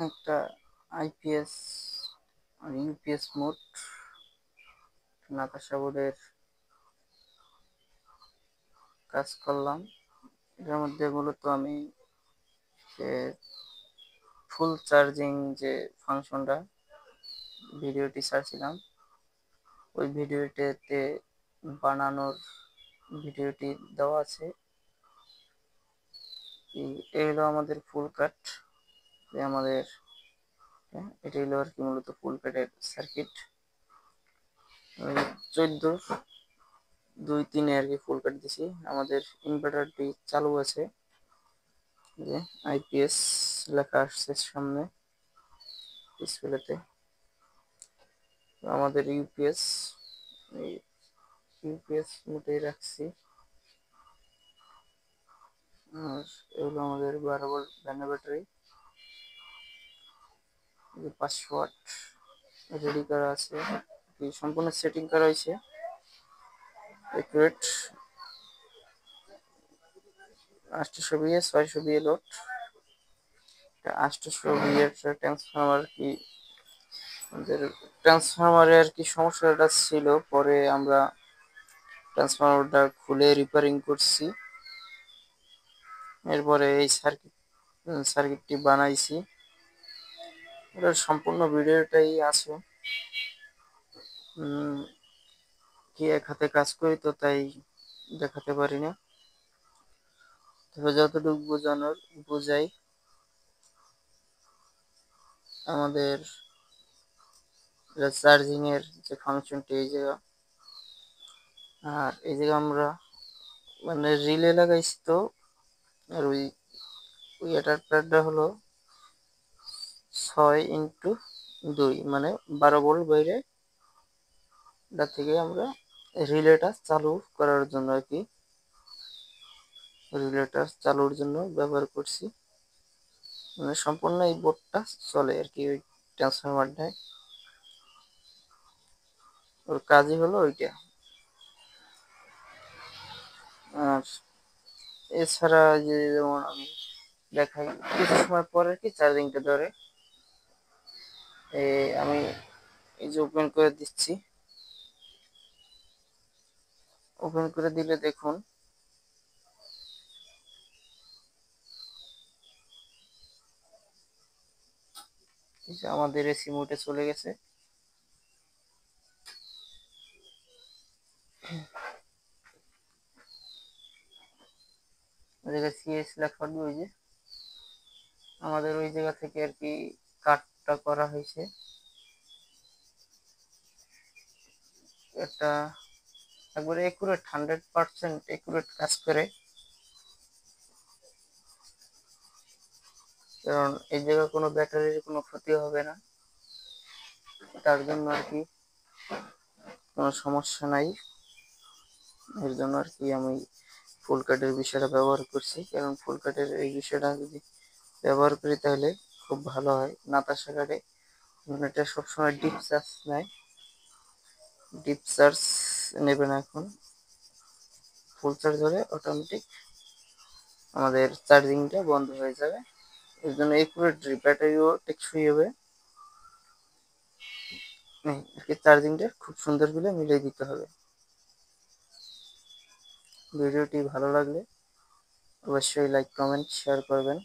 একটা আইপিএস আর UPS mode Natasha বোর্ডের কাজ করলাম। এটার মধ্যে মূলত আমি ফুল চার্জিং যে ফাংশনটা ভিডিওটি ছাড়ছিলাম, ওই ভিডিওটিতে বানানোর ভিডিওটি দেওয়া আছে। এই হলো আমাদের ফুল কাট, আমাদের এটা হলো আর কি মূলত ফুল কাটের সার্কিট। 14/2/3 আর কি ফুল কাট দিছি। আমাদের ইনভার্টারটি চালু আছে, যে আইপিএস লেখা আসছে সামনে ডিসপ্লেতে। আমাদের ইউপিএস মোটে রাখছি। আর এগুলো আমাদের 12 ভোল্ট ব্যাটারি, 500 ওয়াট রেডি করা আছে, সম্পূর্ণ সেটিং করা হয়েছে। একুরেট 800 বিএ 600 বিএ লোড, 800 বিএর ট্রান্সফরমার কি আমাদের ট্রান্সফরমারে আর কি সমস্যাটা ছিল, পরে আমরা ট্রান্সফরমারটা খুলে রিপেয়ারিং করছি। এরপরে এই সার্কিটটি বানাইছি। এটার সম্পূর্ণ ভিডিওটাই আছে। কি এক হাতে কাজ করি তো তাই দেখাতে পারি না, তবে যতটুকু বোঝানোর বোঝাই। আমাদের চার্জিং এর যে ফাংশনটি এই জায়গা, আর এই জায়গা আমরা মানে রিলে লাগাইছি তো। আর ওই অ্যাডাপ্টারটা হলো 6x2, মানে 12 ভোল্ট বাইরে। এটা থেকে আমরা রিলেটা চালু করার জন্য আর কি, রিলেটা চালুর জন্য ব্যবহার করছি। মানে সম্পূর্ণ এই বোর্ডটা চলে আর কি ওই ট্রান্সফরমারটায়, ওর কাজই হলো ওইটা। আর এছাড়া যে যেমন আমি দেখাই কিছু সময় পরে কি চার্জিংটা ধরে, আমি এই যে ওপেন করে দিচ্ছি, ওপেন করে দিলে দেখুন আমাদের এসি মোডে চলে গেছে। সিএস লেখা ওই যে আমাদের ওই জায়গা থেকে আর কি কাটটা করা হয়েছে। এটা একবারে একুরেট 100% একুরেট কাজ করে, কারণ এই জায়গায় কোনো ব্যাটারির কোনো ক্ষতি হবে না, তার জন্য আর কি কোনো সমস্যা নাই। এর জন্য আর কি আমি ফুল কাটের বিষয়টা ব্যবহার করছি, কারণ ফুল কাটের এই বিষয়টা যদি ব্যবহার করি তাহলে খুব ভালো হয়। নাতাশা কাটে এটা সবসময় ডিপ চার্জ নেয়, ডিপ চার্জ নেবে না, এখন ফুল চার্জ হলে অটোমেটিক আমাদের চার্জিংটা বন্ধ হয়ে যাবে। এর জন্য একুরেট ব্যাটারিও টেকসই হবে, চার্জিংটা খুব সুন্দর করে মিলিয়ে দিতে হবে। ভিডিওটি ভালো লাগলে অবশ্যই লাইক কমেন্ট শেয়ার করবেন।